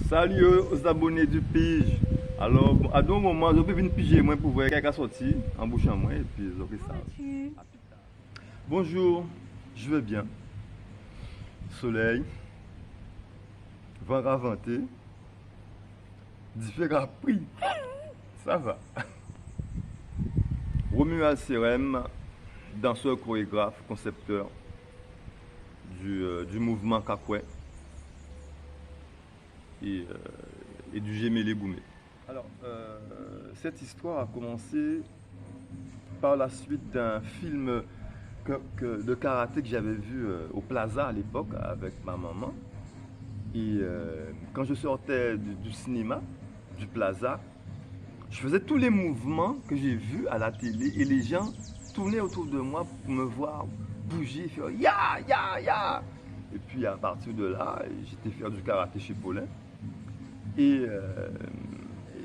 Salut aux abonnés du Pige. Alors, à un moment, je peux venir piger moi pour voir quelqu'un sortir en bouche à moi et puis je Comment ça. vas-tu? À plus tard. Bonjour, je vais bien. Soleil, vent raventé, différents prix. Ça va. Romuald Serem, danseur chorégraphe, concepteur du mouvement Kakwe et, euh, et du Gémélé Boumé. Alors, cette histoire a commencé par la suite d'un film de karaté que j'avais vu au Plaza à l'époque avec ma maman. Et quand je sortais du cinéma, du Plaza, je faisais tous les mouvements que j'ai vus à la télé et les gens tournaient autour de moi pour me voir bouger, faire ya, ya, ya. Et puis à partir de là, j'étais faire du karaté chez Paulin. Et, euh,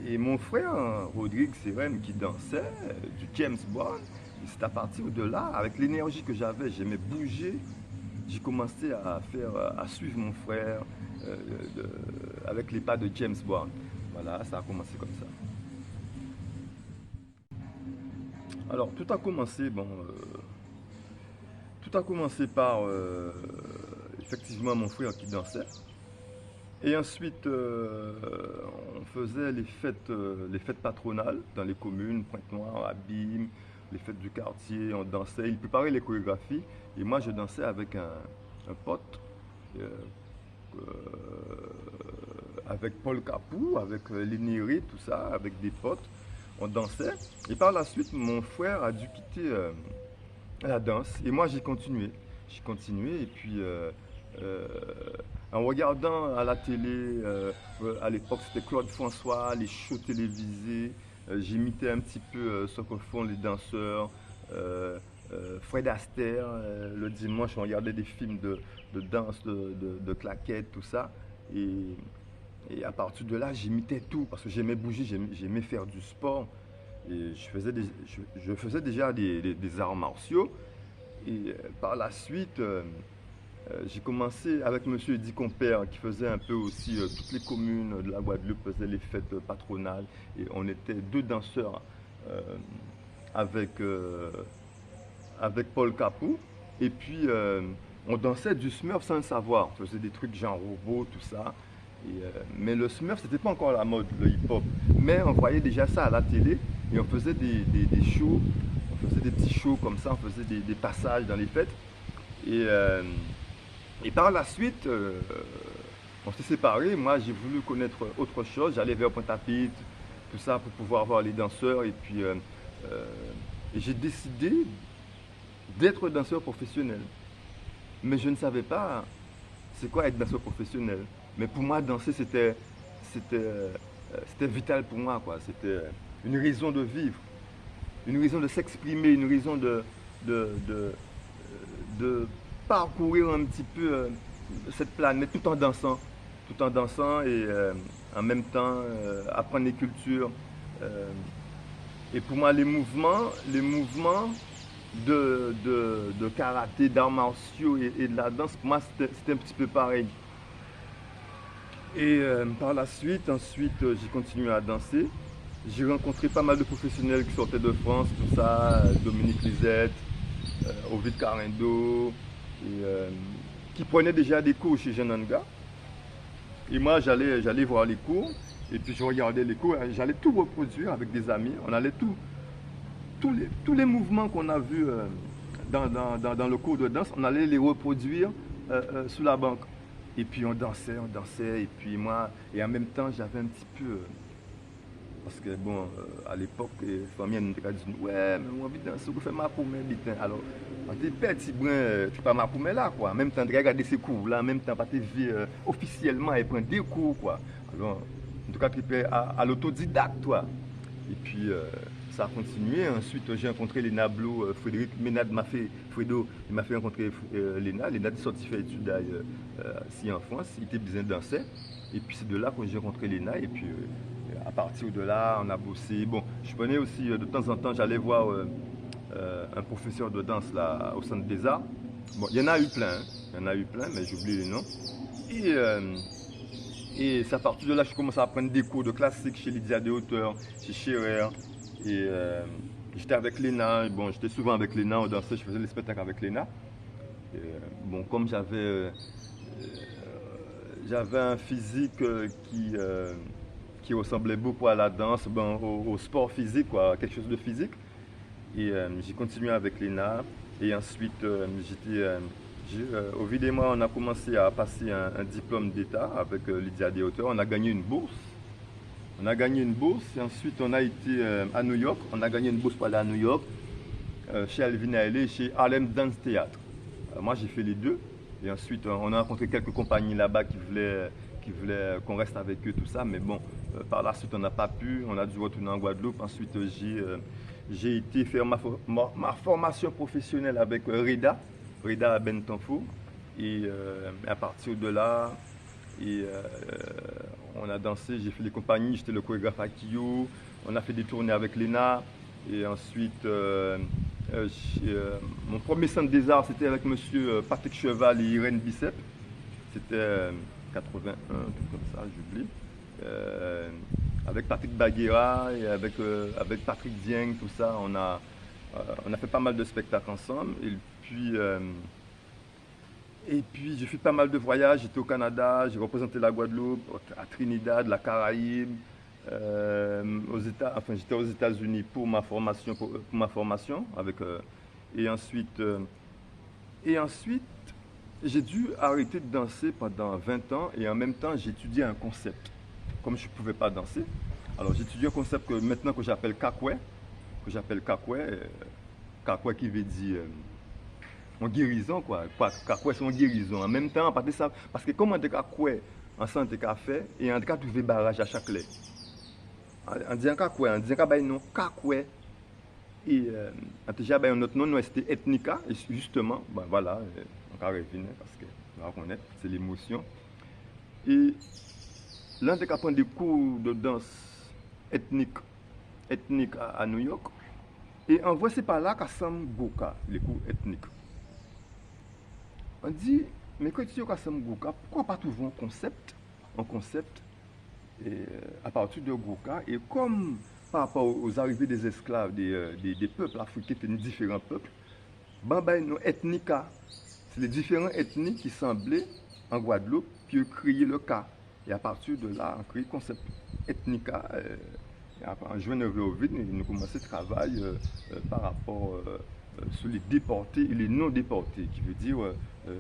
et mon frère, Rodrigue Serem, qui dansait du James Bond, c'est à partir de là, avec l'énergie que j'avais, j'aimais bouger, j'ai commencé à suivre mon frère euh, avec les pas de James Bond. Voilà, ça a commencé comme ça. Alors, tout a commencé par effectivement mon frère qui dansait. Et ensuite, on faisait les fêtes patronales dans les communes, Pointe-Noire, Abîme, les fêtes du quartier, on dansait, il préparait les chorégraphies, et moi je dansais avec un pote, euh, euh, avec Paul Capou, avec Lénéré, tout ça, avec des potes, on dansait. Et par la suite, mon frère a dû quitter la danse, et moi j'ai continué. J'ai continué, et puis euh, en regardant à la télé, à l'époque c'était Claude François, les shows télévisés, j'imitais un petit peu ce que font les danseurs. Fred Astaire, le dimanche on regardait des films de danse, de claquettes, tout ça. Et, et à partir de là, j'imitais tout parce que j'aimais bouger, j'aimais faire du sport. Et je faisais déjà des arts martiaux. Et par la suite, j'ai commencé avec Monsieur Eddy Compère qui faisait un peu aussi toutes les communes de la Guadeloupe faisaient les fêtes patronales et on était deux danseurs euh, avec, avec Paul Capou et puis on dansait du Smurf sans le savoir, on faisait des trucs genre robot, tout ça. Mais le Smurf c'était pas encore la mode, le hip-hop, mais on voyait déjà ça à la télé et on faisait des shows, on faisait des petits shows comme ça, on faisait des passages dans les fêtes. Et, euh, et par la suite, on s'est séparés. Moi, j'ai voulu connaître autre chose. J'allais vers Pointe-à-Pitre, tout ça, pour pouvoir voir les danseurs. Euh, et j'ai décidé d'être danseur professionnel. Mais je ne savais pas c'est quoi être danseur professionnel. Mais pour moi, danser, c'était vital pour moi, quoi. C'était une raison de vivre, une raison de s'exprimer, une raison de, de parcourir un petit peu cette planète tout en dansant et en même temps apprendre les cultures. Euh, et pour moi, les mouvements de karaté, d'arts martiaux et de la danse, pour moi, c'était un petit peu pareil. Et par la suite, ensuite, j'ai continué à danser. J'ai rencontré pas mal de professionnels qui sortaient de France, tout ça, Dominique Lisette, Ovid Carindo, et, qui prenaient déjà des cours chez Jananga. Et moi, j'allais voir les cours, et puis je regardais les cours, et j'allais tout reproduire avec des amis. On allait tous les mouvements qu'on a vus dans le cours de danse, on allait les reproduire sous la banque. Et puis on dansait, et puis moi, et en même temps, j'avais un petit peu parce que bon, à l'époque, les familles nous dit ouais, mais moi, envie de danser, vous faites ma poumelle, bitin. Alors, on dit petit brin, tu pas ma poumelle là, quoi. En même temps, de regarder ces cours là, en même temps, pas te vivre officiellement et prendre des cours, quoi. Alors, en tout cas, tu es à l'autodidacte, toi. Et puis, ça a continué. Ensuite, j'ai rencontré Léna Blo, Frédéric Ménade m'a fait, Fredo, il m'a fait rencontrer Léna. Léna est sorti faire études ici en France, il était besoin de danser. Et puis, c'est de là que j'ai rencontré Léna. Et puis, à partir de là, on a bossé. Bon, je prenais aussi, de temps en temps, j'allais voir un professeur de danse là, au Centre des Arts. Bon, il y en a eu plein, hein. Il y en a eu plein, mais j'ai oublié les noms. Et Et c'est à partir de là que je commence à prendre des cours de classique chez Lydia de Hauteur, chez Scherer. Et j'étais avec Léna. Bon, j'étais souvent avec Léna, on dansait, je faisais les spectacles avec Léna. Bon, comme j'avais un physique qui ressemblait beaucoup à la danse, ben, au sport physique, quoi, quelque chose de physique. Et j'ai continué avec l'ENA. Et ensuite, Ovid et moi, on a commencé à passer un diplôme d'État avec Lydia Deshauteurs. On a gagné une bourse. On a gagné une bourse et ensuite on a été à New York. On a gagné une bourse pour aller à New York, chez Alvin Ailey et chez Harlem Dance Theatre. Moi j'ai fait les deux. Et ensuite on a rencontré quelques compagnies là-bas qui voulaient qu'on reste avec eux, tout ça. Mais bon, par la suite on n'a pas pu. On a dû retourner en Guadeloupe. Ensuite j'ai été faire ma formation professionnelle avec Reda Bentanfo. Et à partir de là, on a dansé, j'ai fait les compagnies, j'étais le chorégraphe à Kyo. On a fait des tournées avec Léna. Et ensuite, mon premier centre des arts, c'était avec monsieur Patrick Cheval et Irène Bicep. C'était 81, tout comme ça, j'oublie. Avec Patrick Baguera et avec Patrick Dieng, tout ça, on a fait pas mal de spectacles ensemble. Et puis j'ai fait pas mal de voyages, j'étais au Canada, j'ai représenté la Guadeloupe, à Trinidad, la Caraïbe, j'étais aux États-Unis pour ma formation et ensuite j'ai dû arrêter de danser pendant 20 ans et en même temps j'étudiais un concept. Comme je ne pouvais pas danser, alors j'étudiais un concept maintenant que j'appelle Kakwe, Kakwe qui veut dire en guérison, quoi. Kakwe, c'est en guérison. En même temps, parce que comme on dit Kakwe, en santé café, et en tout cas, trouver barrage à chaque lait. En disant Kakwe, en disant Kakwe, et en tout cas, notre nom, c'était Ethnica, et justement, ben voilà, on va revenir, parce que on va reconnaître, c'est l'émotion. Et là, on a prendre des cours de danse ethnique à New York, et en vrai, c'est pas là qu'à Sam Goka, les cours ethniques. On dit, mais quand tu es au Kassam Gouka, pourquoi pas trouver un concept à partir de Gouka, et comme par rapport aux arrivées des esclaves, des peuples africains, des différents peuples, nos ethnica, c'est les différents ethnies qui semblaient en Guadeloupe, puis créer le cas. Et à partir de là, on crée le concept ethnica. En juin 2008, nous commençons le travail par rapport sur les déportés et les non déportés, qui veut dire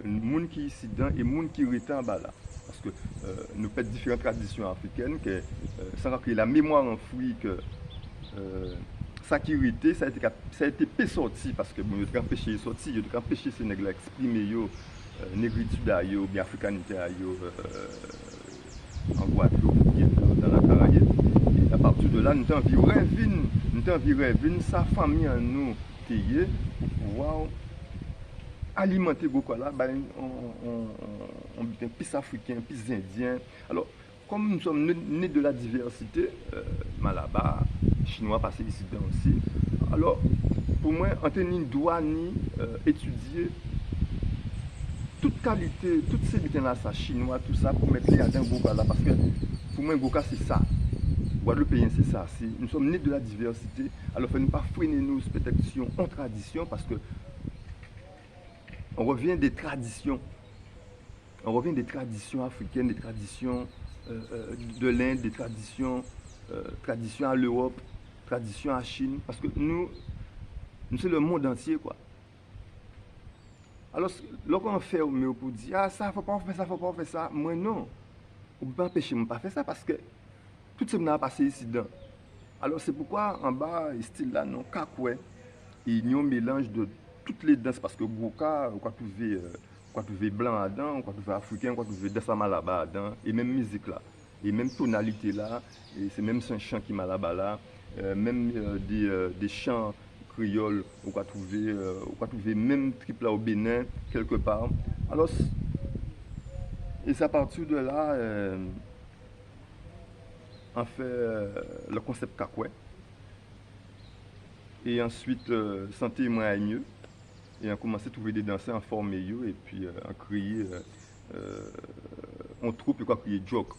les gens qui sont ici dedans et les gens qui restent en bas là. Parce que nous avons différentes traditions africaines, sans que la mémoire enfouie, que sécurité, ça a été peu sorti, parce que nous avons empêché de sortir, nous avons empêché ces nègres d'exprimer négritude, bien africanité en Guadeloupe, bien dans la Caraïbe. Et à partir de là, nous avons envie sa famille en nous, pour pouvoir alimenter Gokola, on est plus africain, plus indien. Alors, comme nous sommes nés de la diversité, Malabar, Chinois passé ici dedans aussi, alors pour moi, Anthony doit étudier toute qualité, toutes ces butins-là, ça, chinois, tout ça, pour mettre les dans Gokola, parce que pour moi, Goka, c'est ça. Guadeloupéen, c'est ça. Nous sommes nés de la diversité. Alors, il ne faut pas freiner nos spectacles en tradition, parce que on revient des traditions. On revient des traditions africaines, des traditions de l'Inde, des traditions à l'Europe, traditions à Chine. Parce que nous c'est le monde entier, quoi. Alors, lorsqu'on fait pour dire, ah, ça, faut pas faire ça, faut pas faire ça. Moi, non. On ne peut pas empêcher de ne pas faire ça, parce que tout ce qui a passé ici dedans. Alors, c'est pourquoi, en bas, ce style-là, non, Kakwe, il y a un mélange de toutes les danses, parce que Goka, on peut trouver blanc dedans, on peut trouver africain, on peut trouver Dessama là-bas dedans, et même musique là, et même tonalité là, et c'est même un chant qui m'a là-bas là, même des chants créoles, on peut trouver même triple là au Bénin, quelque part. Alors, et c'est à partir de là, on fait le concept Kakwe. Et ensuite, santé moins mieux. Et on commençait à trouver des danseurs en forme mieux. Et puis, on criait, on troupe et quoi crier joke.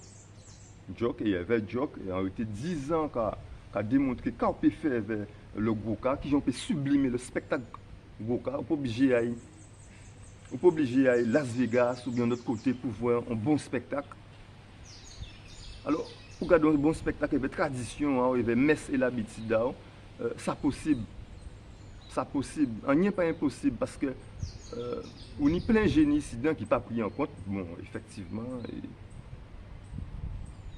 Jock, et il y avait Jock, et en été 10 ans qu'a démontré qu'on peut faire avec le Goka, qui ont pu sublimer le spectacle Goka, on peut obligé à aller, on peut obligé à aller Las Vegas ou bien de l'autre côté pour voir un bon spectacle. Alors, pour garder un bon spectacle, il y avait tradition, il y avait messe et l'habitude, ça possible. Ça possible. Rien pas impossible parce que on y plein de génie ici qui pas pris en compte. Bon, effectivement,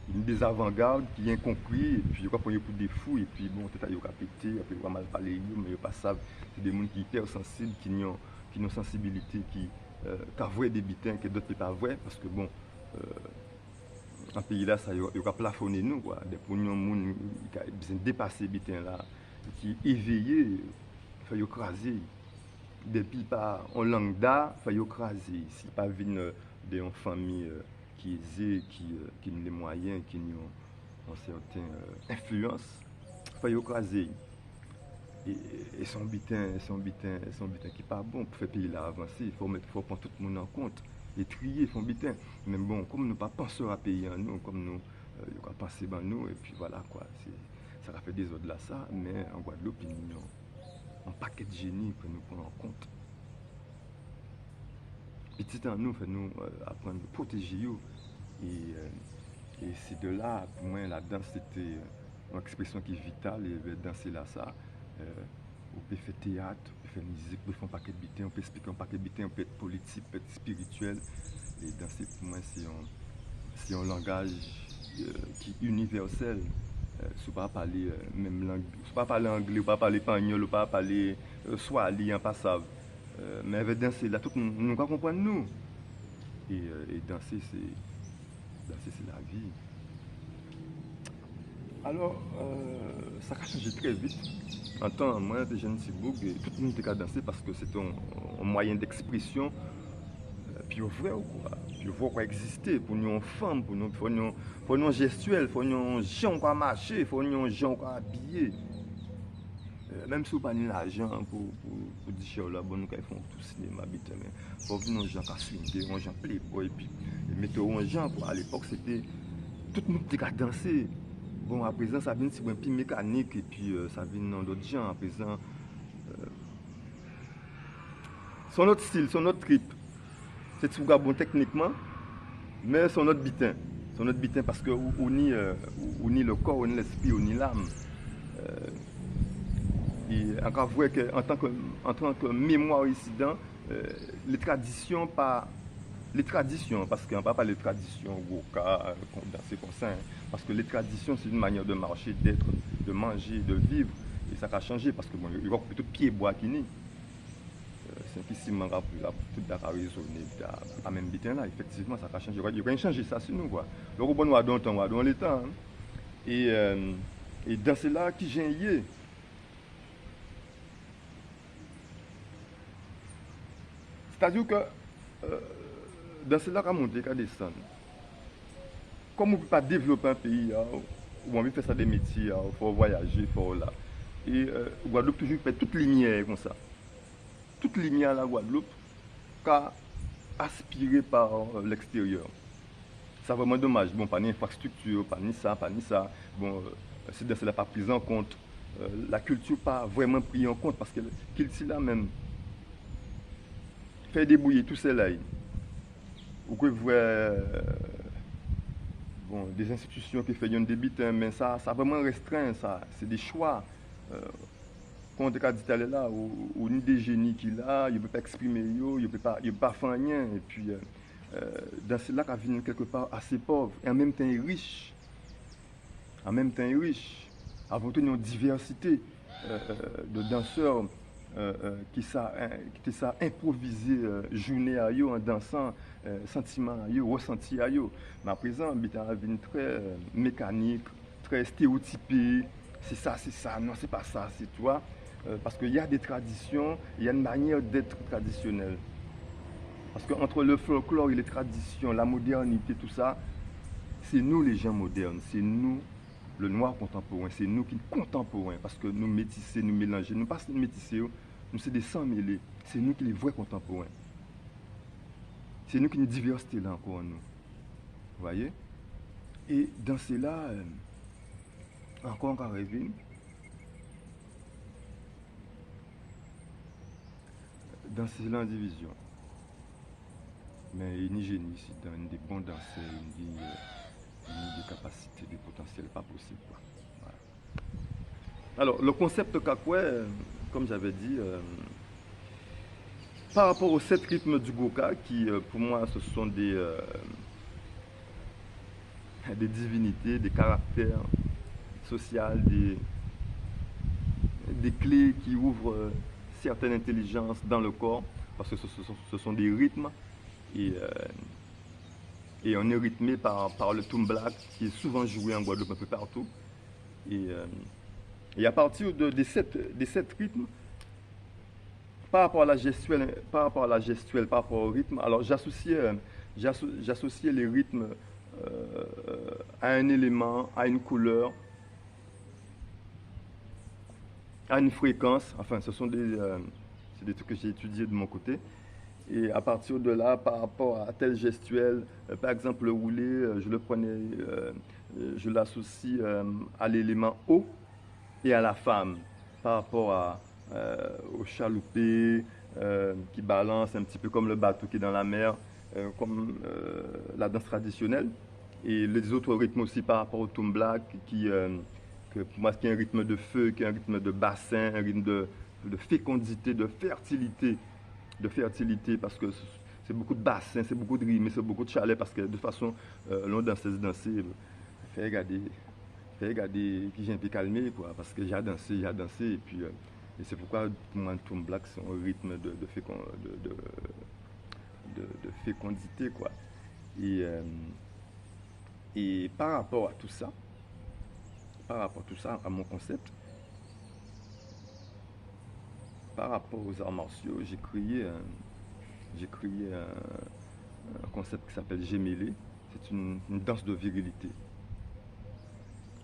il y a des avant-gardes qui ont compris, et puis il y a pour des fous, et puis bon, peut-être il y a pété, après il y a mal parler, mais ils pas savent. C'est des gens qui sont hyper sensibles, qui ont une sensibilité, qui voient des bitins que d'autres ne pas voir, parce que bon, en pays là, ça il y a plafonné nous, quoi. Des pognons, qui ont besoin de dépasser les bitins là, qui éveillé, il faut écraser. Depuis pas en langue d'art, il faut écraser. Si pas venu d'une famille qui est aisée, qui a les moyens, qui ont certaines influences, il faut écraser. Et son bitin qui pas bon pour faire pays là avancer, il faut prendre tout le monde en compte et trier son bitin. Mais bon, comme nous pas pensons à payer en nous, comme nous, nous pas penser en nous, et puis voilà quoi, ça a fait des autres là ça, mais en Guadeloupe, il y a un paquet de génie que nous prenons en compte. Petit en nous, fait nous apprendre à protéger eux. Et c'est de là, pour moi, la danse, c'était une expression qui est vitale. Et danser là, ça, on peut faire théâtre, on peut faire musique, on peut faire un paquet de bitins, on peut expliquer un paquet de bitins, on peut être politique, on peut être spirituel. Et danser, pour moi, c'est un langage qui est universel. Si on ne pas parler même langue, si on pas parler anglais, on pas parler espagnol, on pas parler swahili, en passable. Mais avec danser, là, tout le monde nous comprendre nous. Et danser, c'est la vie. Alors, ça a changé très vite. En temps, moi, j'étais jeune Ciboug, et tout le monde était danser parce que c'était un moyen d'expression. Puis on voit quoi. Puis on voit quoi exister pour nous femmes, pour nous gestuels, pour nous gens qui marcher, pour nous gens qui habiller. Même si on n'a pas l'argent pour dire là, bon, nous font tout cinéma, mais il faut venir aux gens qui swinguent, aux gens playboy, et puis mettre aux gens, à l'époque, c'était tout le monde qui a dansé. Bon, à présent, ça vient un peu mécanique, et puis ça vient dans d'autres gens, à présent. Son autre style, son autre trip, c'est tout bon techniquement, mais son autre bitin. Son autre bitin parce qu'on nie le corps, on nie l'esprit, on nie l'âme. Et encore vrai qu'en tant que mémoire ici, les traditions, parce qu'on ne parle pas des traditions, Goka, danser comme ça, hein, parce que les traditions, c'est une manière de marcher, d'être, de manger, de vivre, et ça a changé, parce que bon, il y a plutôt pied bois qui n'est. C'est qui s'y manque tout d'accord raisonner, pas même bien là, effectivement, ça a changé. Il y a changé ça sur nous, quoi. Le robot nous a donné le temps, l'état. Hein. Et dans cela qui j'ai lié. C'est-à-dire que dans cela qui a monté, qui a descendu. Comme on ne peut pas développer un pays, où on veut faire ça des métiers, il faut voyager, il faut là. Et Guadeloupe toujours fait toute lumière comme ça. Toute lumière à la Guadeloupe, qu'a aspiré par l'extérieur. C'est vraiment dommage. Bon, pas d'infrastructure, pas ni ça, pas ni ça. Bon, c'est dans cela pas pris en compte. La culture pas vraiment pris en compte parce que qu'il là même fait débrouiller tout cela. Ou que vous bon, des institutions qui font des bits, mais ça vraiment restreint ça. C'est des choix. Quand on dit là, ou ni des génies qui là, il ne peut pas exprimer, il ne peut pas faire rien. Et puis, dans cela, qui vient quelque part assez pauvre, et en même temps riche. En même temps riche. Avant tout, une diversité de danseurs qui ça improvisé journée à eux en dansant, sentiment à eux, ressenti à eux. Mais à présent, il est très mécanique, très stéréotypé. C'est ça, non, c'est pas ça, c'est toi. Parce qu'il y a des traditions, il y a une manière d'être traditionnelle. Parce qu'entre le folklore et les traditions, la modernité, tout ça, c'est nous les gens modernes, c'est nous le noir contemporain, c'est nous qui sommes contemporains. Parce que nous métissés, nous mélanger, nous pas métissés, nous c'est des sangs mêlés, c'est nous qui les vrais contemporains. C'est nous qui nous diversité là encore, nous. Vous voyez? Et dans cela, encore arrivé, dans cela en division. Mais il n'y génie, c'est dans des bons danseurs, il y a des capacités, des potentiels pas possibles. Quoi. Voilà. Alors, le concept Kakwe, comme j'avais dit, par rapport aux 7 rythmes du Goka, qui pour moi ce sont des divinités, des caractères sociaux, des clés qui ouvrent certaines intelligences dans le corps, parce que ce sont des rythmes, et, et on est rythmé par le Tumblak, qui est souvent joué en Guadeloupe un peu partout. Et à partir des sept rythmes, par rapport à la gestuelle, par rapport au rythme, alors j'associais les rythmes à un élément, à une couleur, à une fréquence. Enfin, ce sont c'est des trucs que j'ai étudiés de mon côté. Et à partir de là, par rapport à tel gestuel, par exemple le roulé, je le prenais, je l'associe à l'élément eau et à la femme, par rapport au chaloupé qui balance un petit peu comme le bateau qui est dans la mer, comme la danse traditionnelle. Et les autres rythmes aussi par rapport au Tumblak, que pour moi, qui est un rythme de feu, qui est un rythme de bassin, un rythme de fécondité, de fertilité, parce que c'est beaucoup de bassin, c'est beaucoup de rimes, c'est beaucoup de chalet, parce que de toute façon, l'on danse, fait regarder qui j'ai un peu calmé, quoi, parce que j'ai dansé, et puis, et c'est pourquoi pour moi, Tumblak, c'est un rythme de fécondité, quoi. Et, et par rapport à tout ça, à mon concept, par rapport aux arts martiaux, j'ai créé un concept qui s'appelle Gémélé. C'est une danse de virilité.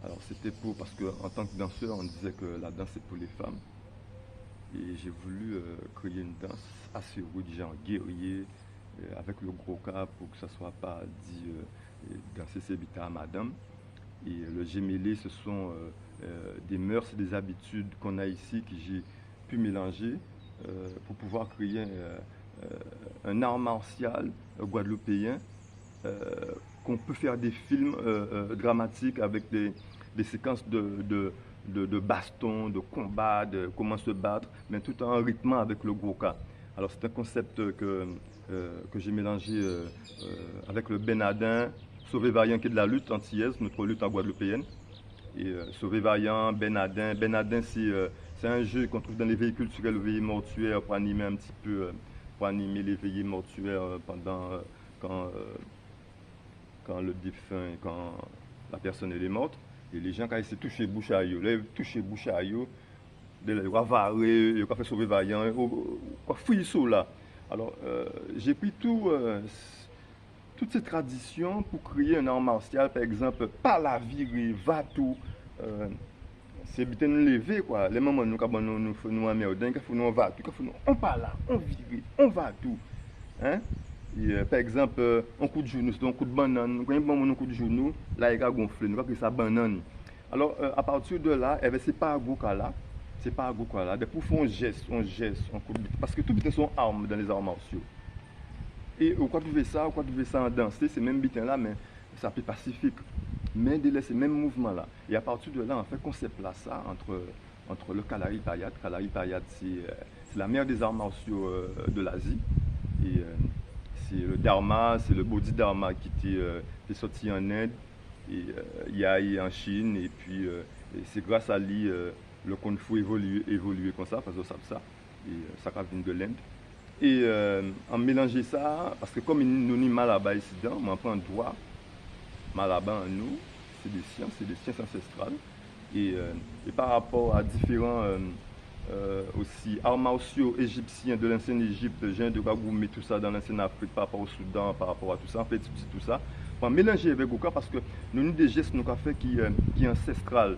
Alors c'était parce qu'en tant que danseur, on disait que la danse est pour les femmes. Et j'ai voulu créer une danse assez rude, genre guerrier, avec le gros cas pour que ça ne soit pas dit danser ses bitas à madame. Et le Gémélé, ce sont des mœurs et des habitudes qu'on a ici que j'ai pu mélanger pour pouvoir créer un art martial guadeloupéen qu'on peut faire des films dramatiques avec des séquences de baston, de combat, de comment se battre, mais tout en rythmant avec le goka. Alors c'est un concept que j'ai mélangé avec le Benadin, Sauvé Vaillant qui est de la lutte antillaise, notre lutte en guadeloupéenne. Et Sauvé Vaillant, Benadin. Benadin, c'est un jeu qu'on trouve dans les veillées culturelles, les veillées mortuaires, pour animer un petit peu, pour animer les veillées mortuaires pendant quand le défunt, quand la personne elle est morte. Et les gens, quand ils se touchent bouche à eux, là, ils touchent bouche à eux, ils vont varrer, ils vont faire Sauvé Vaillant, ils vont fouiller ça là. Alors, j'ai pris toutes ces traditions pour créer un art martial, par exemple, pas la virée, va tout. C'est bien nous lever, quoi. Les moments où nous emmerdons, nous va tout, on parle là, on vire, on va tout. Hein? Et, par exemple, un coup de genou, c'est un coup de banane. Quand on a un coup de genou, là, il a gonflé, nous avons ça banane. Alors, à partir de là, c'est pas un goût là. C'est pas un goût là. Depuis, on geste, un coup de bite. Parce que tout est son arme dans les arts martiaux. Et quand tu fais ça en danser, c'est même bitin là, mais ça peut pacifique. Mais de ces mêmes mouvements là. Et à partir de là, on fait concept là, ça, entre le Kalari Payat. Kalari Payat, c'est la mère des arts martiaux de l'Asie. Et c'est le Dharma, c'est le Bodhidharma qui était sorti en Inde, et Yai en Chine, et puis et c'est grâce à lui le Kung Fu évolué comme ça, parce que ça, et ça vient de l'Inde. Et en mélanger ça, parce que comme nous sommes Malaba ici, on prend un doigt, Malaba en nous, c'est des sciences ancestrales. Et par rapport à différents aussi arts martiaux égyptiens de l'ancienne Égypte, j'ai de Gagoumé, tout ça dans l'ancienne Afrique, par rapport au Soudan, par rapport à tout ça, en fait, tout ça, on mélanger avec Goka parce que nous avons des gestes nous avons fait qui est ancestral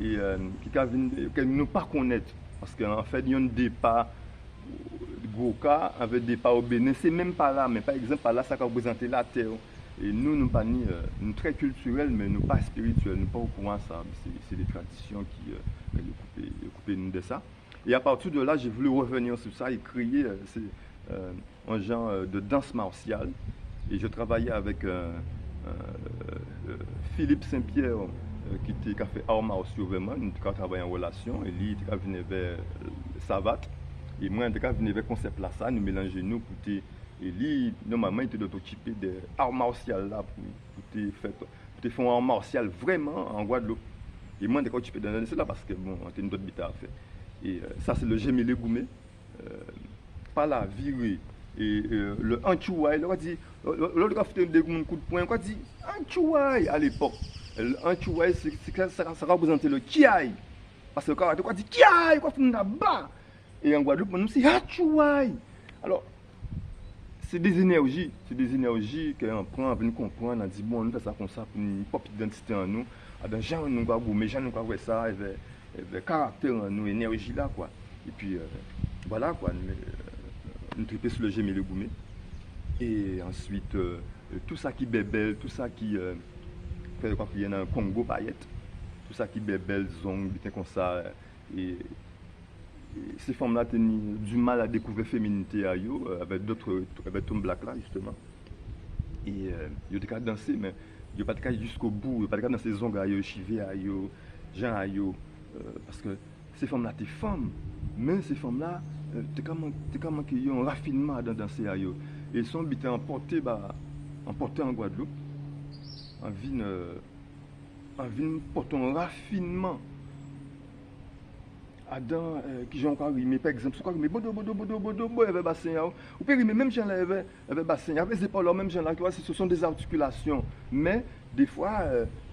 et qui ne pas connaître. Parce qu'en fait, il y a des pas Goka avec des pas au Bénin, c'est même pas là, mais par exemple, par là, ça représente la terre. Et nous pas ni, nous très culturels, mais nous pas spirituels, nous pas au courant de ça. C'est des traditions qui coupé nous de ça. Et à partir de là, j'ai voulu revenir sur ça et créer un genre de danse martiale. Et je travaillais avec Philippe Saint-Pierre, qui a fait art martiaux vraiment, nous avons travaillé en relation, et lui, il a venu vers Savate, et moi, je venu vers concept là, ça, nous mélanger nous pour te, et lui, normalement, il était occupé de art martial là, pour te faire un art martial vraiment en Guadeloupe. Et moi, je suis occupé de ça là parce que, bon, on a une autre bite à faire. Et ça, c'est le Gémélé Goumé, pas la virée. Et le Anchouaï, l'autre a dit, l'autre a fait des coups de poing, il a dit Anchouaï à l'époque. Anchouaï, ça représentait le Kiaï. Parce que le karaté, il a dit Kiaï, quoi, on a bas. Et en Guadeloupe, on dit Anchouaï. Alors, c'est des énergies qu'on prend, on vient comprendre, on dit bon, on fait ça comme ça pour une propre identité en nous. Dans gens, nous avons goûté, gens, nous avons ça, le caractère en nous, énergie là, quoi. Et puis, voilà, quoi. Nous tripons sur le Gémélé Goumé. Et ensuite, tout ça qui bébelle, tout ça qui fait quoi qu'il y a dans le Congo paillette, tout ça qui bébelle, zong, bien comme ça. Et ces femmes-là ont du mal à découvrir la féminité avec d'autres, avec Tom Black là, justement. Et ils ont qu'à danser, mais ils n'ont pas de cas jusqu'au bout, ils n'ont pas de cas danser zong, chivé, Jean, parce que ces femmes-là, t'es femmes, mais ces femmes-là, t'es comment qu'ils ont un raffinement dans danser ayo. Et ils sont emportés en Guadeloupe, en vin porter un raffinement. Adam qui j'ai encore rimé par exemple, quoi mais bodo il y avait bassin ou peut rimer même gens là avait bassin avec pas là même gens là ce sont des articulations mais des fois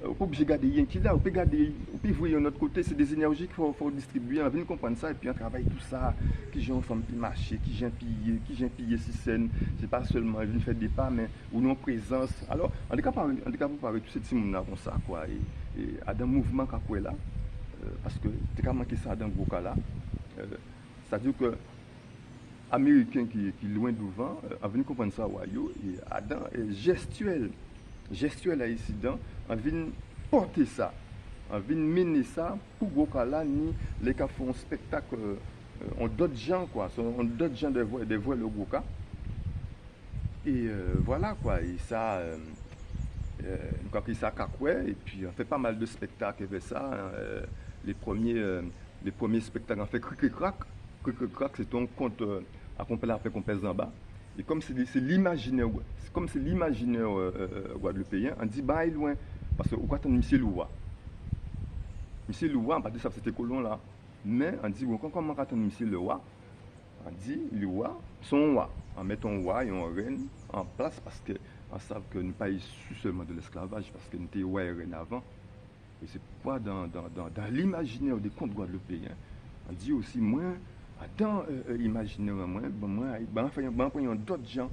on peut obligé garder rien qui là on peut garder on peut voir de notre côté c'est des énergies qu'il faut distribuer on vient comprendre ça et puis on travaille tout ça qui j'ai une femme qui marcher qui j'ai pillé si scène c'est pas seulement venir faire des pas mais ou non présence alors en tout cas pour parler tout ces petits monde là comme ça quoi et Adam mouvement quoi là parce que tu as manqué ça dans le cas là. C'est-à-dire que Américain qui est loin devant, a venu comprendre ça, et Adam est gestuel haïtien, a venu porter ça, a venu mener ça pour le cas là, ni les cas font un spectacle, on d'autres gens, quoi, on d'autres gens de voir le gros cas. Et voilà, quoi, et ça. Nous avons ça et puis on fait pas mal de spectacles avec ça. Les premiers spectacles, on fait cric-crac, c'est ton compte accompagné avec un pèse en bas. Et comme c'est l'imaginaire, guadeloupéen, on dit bah il est loin parce que on attend Monsieur Loua. Monsieur Loua, on pas dit ça c'était colon là, mais on dit comment on attend Monsieur Loua. On dit Loua, son roi, on met un roi et un reine en place parce que on sait que nous ne sommes pas issus seulement de l'esclavage parce que nous étions roi et reine avant. Et c'est pourquoi dans l'imaginaire des contes guadeloupéens, on dit aussi moins, dans l'imaginaire, on prend d'autres gens.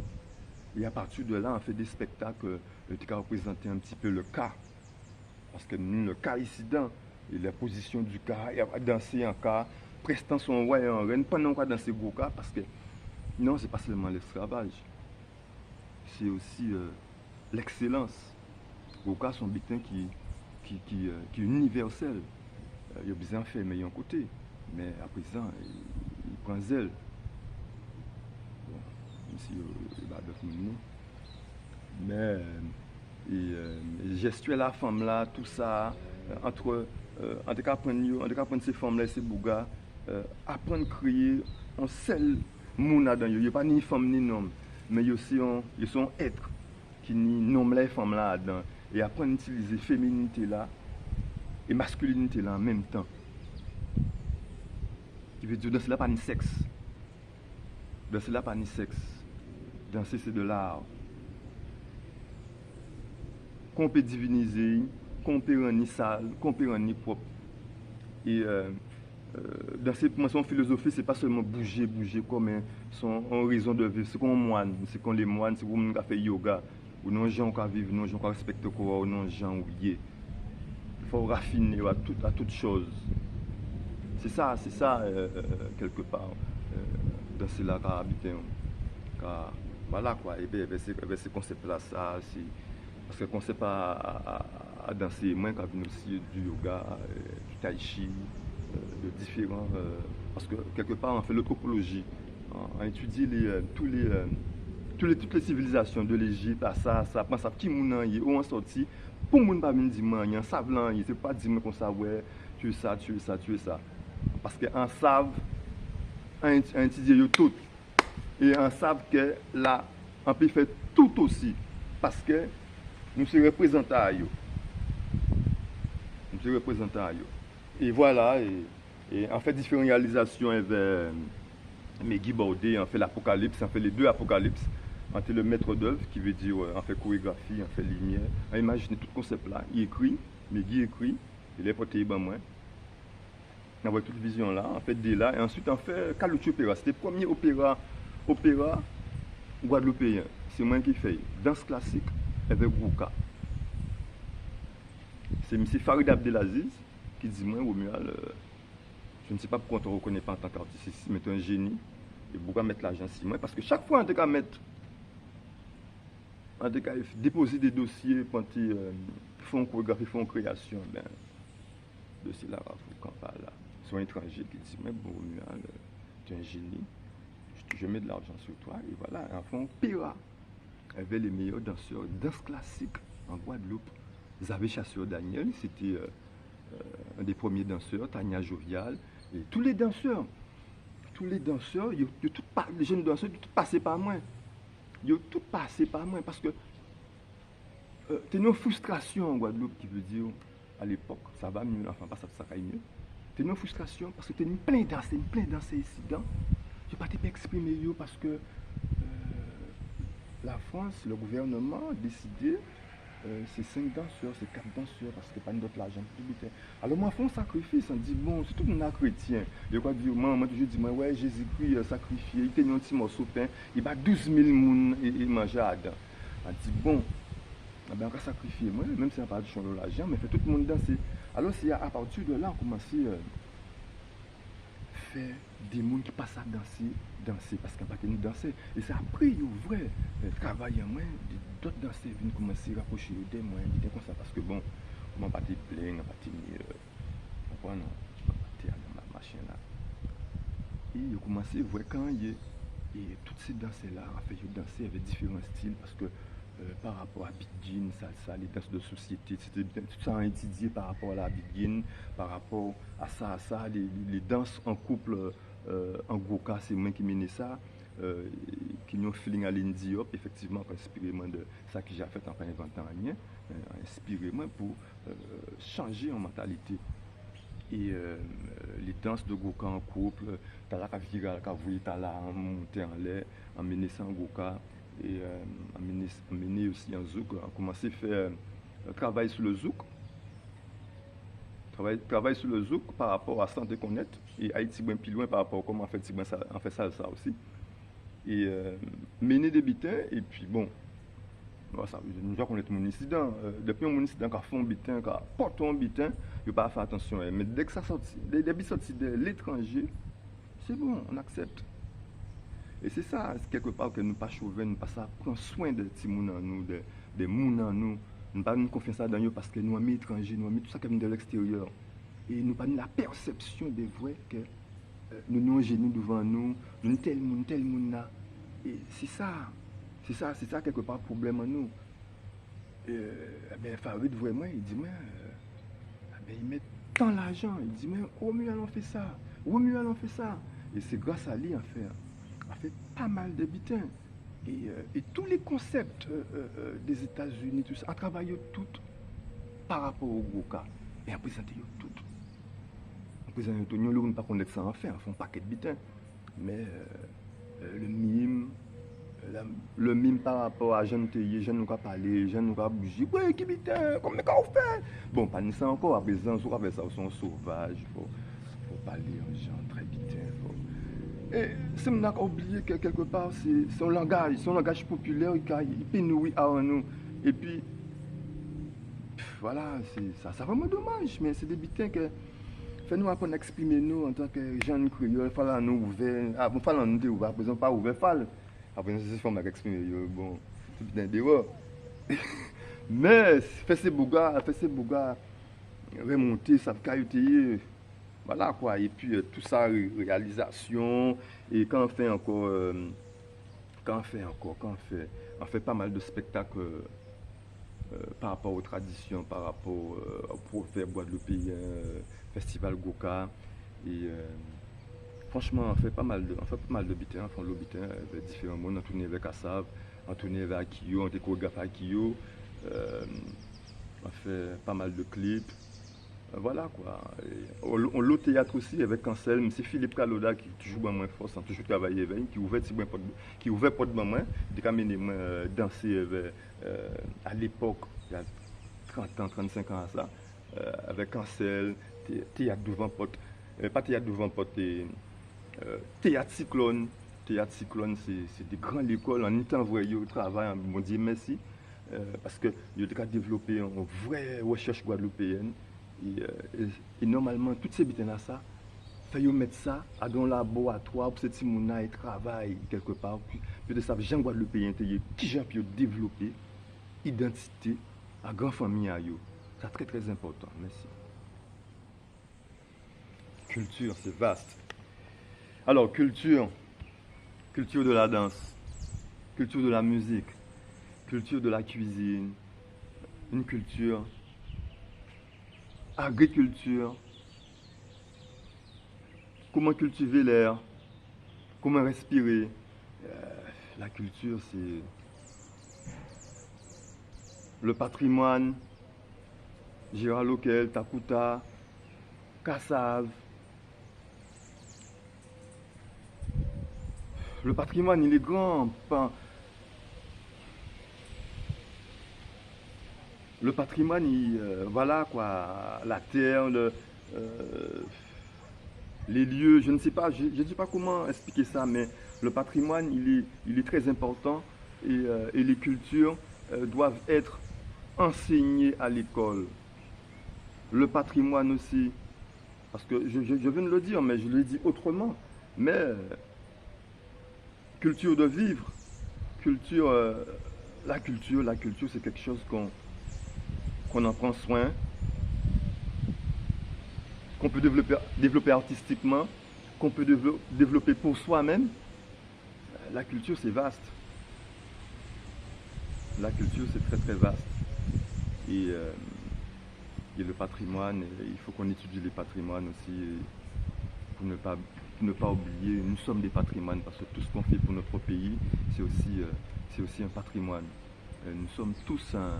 Et à partir de là, on fait des spectacles qui représentent un petit peu le cas. Parce que nous, le cas ici, et la position du cas, il y a danser en cas, prestant son roi et en reine, pendant qu'on a dansé gros cas, parce que non, c'est pas seulement l'esclavage, c'est aussi l'excellence. Gros cas sont butins qui est universel. Il a besoin de faire meilleur côté. Mais à présent, il prend zèle. Bon, ici, il va d'autres nous. Mais, gestuelle la femme là, tout ça, en tout cas, prendre ces femmes là, ces bougas, apprendre à créer un seul monde là-dedans. Il n'y a pas ni femme ni homme, mais ils sont êtres qui ni nomment les femmes là-dedans. Et apprendre à utiliser féminité là et masculinité là en même temps. Qui veut dire danser là pas ni sexe. Danser là pas ni sexe. Danser c'est de l'art. Qu'on peut diviniser, qu'on peut rendre sale, qu'on peut rendre propre. Et danser pour moi son philosophie c'est pas seulement bouger comme son raison de vivre, c'est comme moine, c'est comme les moines, c'est comme on fait yoga. Ou non gens qui vivent, non gens qui respectent le corps, ou non gens oubliés. Il faut raffiner à toute chose. C'est ça quelque part, dans ce là qu'a habité. Voilà quoi, et bien ces concepts-là, ça, Parce que qu'on ne sait pas à danser, moi, quand vient aussi du yoga, du tai chi, de différents. Parce que quelque part, on fait l'anthropologie. On étudie toutes les civilisations de l'Égypte, à ça, pense à qui moun y où on sorti, pour moun pas venir dire moi, y en savent là, c'est pas dire comme ça, ouais, tu es ça, tu es ça, tu es ça. Parce qu'en savent, on étudie tout. Et on savent que là, on peut faire tout aussi. Parce que nous sommes représentants à eux. Nous sommes représentants à eux. Et voilà, et on fait différentes réalisations avec Meggy Baudet, on fait l'Apocalypse, on fait les deux Apocalypses. On fait le maître d'œuvre, qui veut dire on fait chorégraphie, on fait lumière. On imagine tout le concept là. Il écrit, Meggy écrit, il est porté ben moi. On voit toute vision là, on fait des là, et ensuite on fait Kalouti Opéra. C'était le premier opéra guadeloupéen. C'est moi qui fais. Danse classique avec Gouka. C'est M. Farid Abdelaziz qui dit moi, Romuald, je ne sais pas pourquoi on ne te reconnaît pas en tant qu'artiste ici, mais tu es un génie. Et pourquoi mettre l'argent sur moi? Parce que chaque fois, on te mettre, on te déposer des dossiers pour font chorégraphie, font création, ben, dossier là, faut qu'on parle là. C'est un étranger qui dit, mais bon, Romuald, tu es un génie, je mets de l'argent sur toi, et voilà, en fond, Pira avait les meilleurs danseurs, danse classique en Guadeloupe. Xavier Chasseur-Daniel, c'était un des premiers danseurs, Tania Jovial, et tous les danseurs, les jeunes danseurs, ils ont tout passé par moi. Ils ont tout passé par moi parce que t'es une frustration en Guadeloupe qui veut dire, à l'époque, ça va mieux, enfin pas ça va mieux. T'es une frustration parce que t'es une plein dansé ici dedans. Tu pas t'es exprimer parce que la France, le gouvernement a décidé c'est 5 danseurs, c'est 4 danseurs, parce que pas d'autres l'argent. Alors moi, je fais un sacrifice, on dit, bon, c'est tout le monde chrétien. Je crois que moi, toujours dit, ouais, Jésus-Christ a sacrifié, il tenait un petit morceau de pain, il bat 12 000 personnes et mangeait à dedans. On dit, bon, on va sacrifier, moi, même si on n'a pas de l'argent, mais fait tout le monde danser. Alors c'est à partir de là, on commence à faire des gens qui passent à danser parce qu'on n'a pas nous danser. Et c'est après, il y a vrai travail en moi, d'autres danseurs viennent commencer à rapprocher de moi, ils comme ça parce que bon, on pas te plaindre, on pas te comprendre, on pas te dans ma machine là. Et ils ont commencé à voir quand il y a et toutes ces danses là, en fait, ils dansaient avec différents styles parce que par rapport à Big Jean, salsa, les danses de société, c'était tout ça à étudier par rapport à la Big Jean, par rapport à ça, les danses en couple, en Goka, c'est moi qui menais ça, qui nous feeling à l'Indiop, effectivement, inspiré moi de ça que j'ai fait en pas inventant rien, inspiré moi pour changer en mentalité. Et les danses de Goka en couple, t'as là qui viral, t'as là en monter en l'air, en mener ça en Goka. Et amené aussi en zouk, on a commencé à faire travail sur le zouk. Travail sur le zouk par rapport à santé connaître et Haïti bien plus loin par rapport à comment on fait ça aussi. Et mener des bitins et puis bon, ça, nous avons connaître mon incident. Depuis mon incident, quand font un bitin, quand porte un bitin, il ne faut pas faire attention. Mais dès que ça sortit, dès que sorti de l'étranger, c'est bon, on accepte. Et c'est ça, quelque part, que nous ne pas chauvin, nous pas ça, prendre soin de petits moun en nous, des moun en nous. Nous pas nous confier ça dans eux parce que nous sommes étrangers, nous sommes tout ça qui vient de l'extérieur. Et nous pas la perception des vrais que nous nous génie devant nous, nous tel moun là. Et c'est ça quelque part le problème en nous. Ben Farid vraiment, il dit, mais il met tant l'argent, il dit, mais au mieux allons faire ça, au mieux allons faire ça. Et c'est grâce à lui en fait. A fait pas mal de bitins. Et tous les concepts des États-Unis, tout ça, a travaillé tout par rapport au Goka. Et a présenté tout. A présenté tout. Nous ne pouvons pas connaître ça en fait, on fait un paquet de bitins. Mais le mime par rapport à jeune Théier, jeune nous a parlé, jeune nous a bougé. Ouais, qui bitin, comment on fait? Bon, pas ça encore, à présent, on va ça, on sauvage, il faut parler en gens très bitin. Et c'est on a oublié que quelque part, c'est son langage populaire, il peut nourrir à nous. Et puis, voilà, c'est vraiment dommage, mais c'est des bitins que fait-nous apprendre à exprimer nous en tant que jeunes créoles, il faut nous ouvrir, il faut nous ouvrir, par exemple, pas ouvrir, après c'est forme à exprimer, bon, c'est bitin dehors. Mais faire ces bougas, remonter, ça caillouter, voilà quoi. Et puis tout ça, réalisation, et on fait pas mal de spectacles par rapport aux traditions, par rapport au proverbe guadeloupéen, festival Goka. Et franchement, on fait pas mal de bitins, on fait le bitin avec différents mondes, on tourne avec Assav, on tourne avec Akio, on était chorégraphe Akio, euh, on fait pas mal de clips. Voilà quoi. On l'a au théâtre aussi avec Anselme, c'est Philippe Caloda qui toujours ban moins force, sans toujours travailler avec lui, qui ouvert porte ban moins, qui a amené moi danser à l'époque, il y a 30 ans, 35 ans à ça, avec Ansel, théâtre devant porte, pas théâtre devant porte, théâtre cyclone. Théâtre cyclone, c'est des grandes écoles, en étant vrai au travail, bon Dieu merci, parce que il a développé une vraie recherche guadeloupéenne. Et, et normalement, toutes ces bitains là, ça, fait mettre ça à dans laboratoire pour ces gens qui travaillent quelque part. Puis de ça, Jean Guadeloupéen, qui j'ai pu développer identité à grand famille à yo. C'est très très important. Merci. Culture, c'est vaste. Alors, culture de la danse, culture de la musique, culture de la cuisine, une culture, agriculture, comment cultiver l'air, comment respirer. La culture, c'est le patrimoine, Gérard Loquel, Takuta, Kassav. Le patrimoine, il est grand. Le patrimoine, voilà quoi, la terre, les lieux, je ne sais pas, je ne sais pas comment expliquer ça, mais le patrimoine, il est très important et les cultures doivent être enseignées à l'école. Le patrimoine aussi, parce que je viens de le dire, mais je le dis autrement. Mais culture de vivre, culture, la culture, c'est quelque chose qu'on en prend soin, qu'on peut développer artistiquement, qu'on peut développer pour soi-même. La culture, c'est vaste. La culture, c'est très très vaste. Et, euh, et le patrimoine, il faut qu'on étudie les patrimoines aussi pour ne pas oublier, nous sommes des patrimoines parce que tout ce qu'on fait pour notre pays, c'est aussi un patrimoine. Nous sommes tous un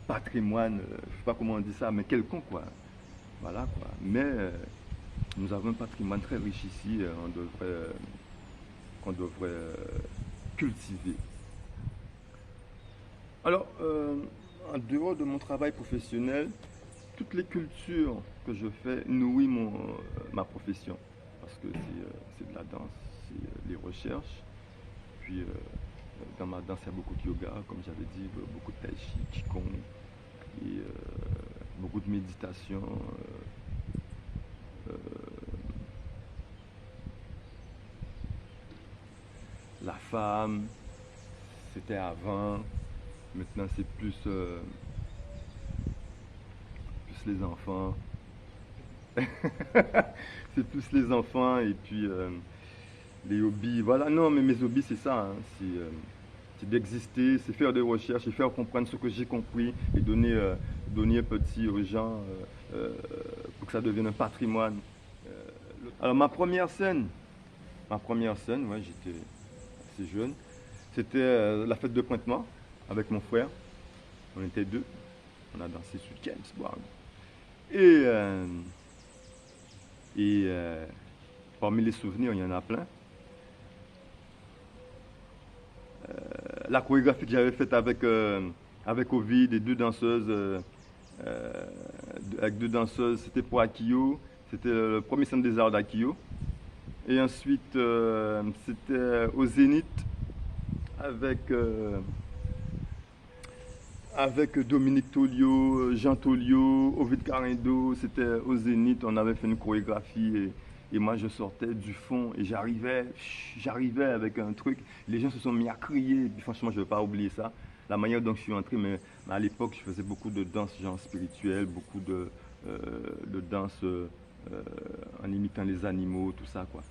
patrimoine, je ne sais pas comment on dit ça, mais quelconque quoi. Voilà quoi. Mais nous avons un patrimoine très riche ici, qu'on devrait cultiver. Alors, en dehors de mon travail professionnel, toutes les cultures que je fais nourrissent ma profession. Parce que c'est de la danse, c'est les recherches. Puis, dans ma danse, il y a beaucoup de yoga, comme j'avais dit, beaucoup de tai chi, qigong, et beaucoup de méditation. Euh, la femme, c'était avant. Maintenant, c'est plus les enfants. C'est plus les enfants et puis les hobbies. Voilà, non, mais mes hobbies, c'est ça. Hein. C'est d'exister, c'est faire des recherches, et faire comprendre ce que j'ai compris et donner un petit aux gens pour que ça devienne un patrimoine. Alors, ma première scène, ouais, j'étais assez jeune, c'était la fête de Pointe-Noire avec mon frère. On était deux. On a dansé sur James Brown. Et, euh, et parmi les souvenirs, il y en a plein. La chorégraphie que j'avais faite avec Ovid et deux danseuses, avec deux danseuses, c'était pour Akio. C'était le premier centre des arts d'Akio. Et ensuite, c'était au Zénith avec, avec Dominique Tolio, Jean Tolio, Ovid Carindo. C'était au Zénith, on avait fait une chorégraphie et moi je sortais du fond et j'arrivais avec un truc. Les gens se sont mis à crier. Et puis, franchement, je ne vais pas oublier ça. la manière dont je suis entré, mais à l'époque, je faisais beaucoup de danse genre spirituelle, beaucoup de danse en imitant les animaux, tout ça, quoi.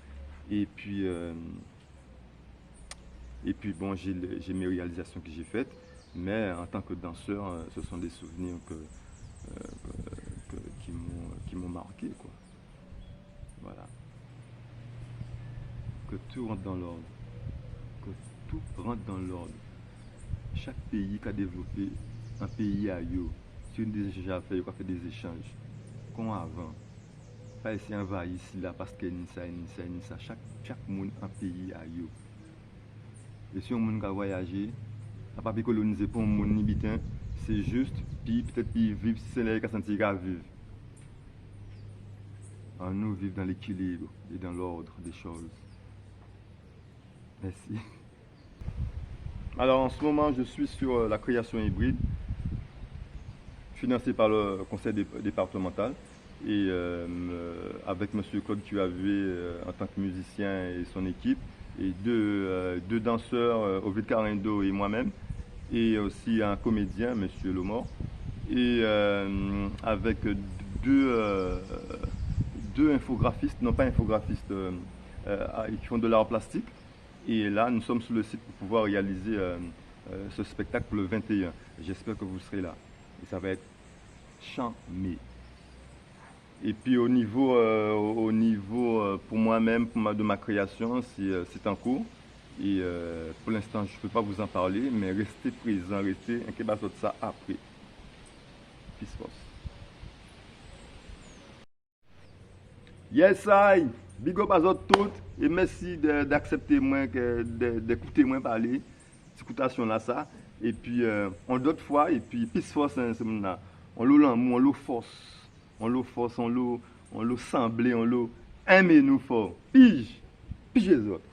Et puis, euh, et puis bon, j'ai mes réalisations que j'ai faites, mais en tant que danseur, ce sont des souvenirs qui m'ont marqué, quoi. Voilà. Que tout rentre dans l'ordre. Que tout rentre dans l'ordre. Chaque pays qui a développé un pays à eux, si on déjà fait, il a fait des échanges, comme avant. Pas essayer d'envahir ici, là, parce qu'il y a ni ça, ni ça, ni ça. Chaque monde un pays à eux. Et si on monde a voyagé, n'a pas colonisé pour un monde ni bitin, c'est juste, puis peut-être puis vivre si c'est là qu'il a senti qu'il vivre. En nous vivre dans l'équilibre et dans l'ordre des choses. Merci. Alors en ce moment, je suis sur la création hybride, financée par le conseil départemental et avec M. Claude Cuavé en tant que musicien et son équipe, et deux danseurs, Ovid Carindo et moi-même, et aussi un comédien, M. Lomor, et avec deux infographistes, non pas infographistes, qui font de l'art plastique. Et là, nous sommes sur le site pour pouvoir réaliser ce spectacle pour le 21. J'espère que vous serez là. Et ça va être charmé. Et puis au niveau pour moi-même, de ma création, c'est en cours. Et pour l'instant, je ne peux pas vous en parler, mais restez présents, restez inquiets de ça après. Peace force. Yes, I! Big up à vous toutes et merci d'accepter moi, d'écouter moi parler. Écoutation là ça. Et puis on d'autres fois et puis peace force c'est là. On l'amour, on le force, on le force, on le semblé, on le aimer nous fort. Pige les autres.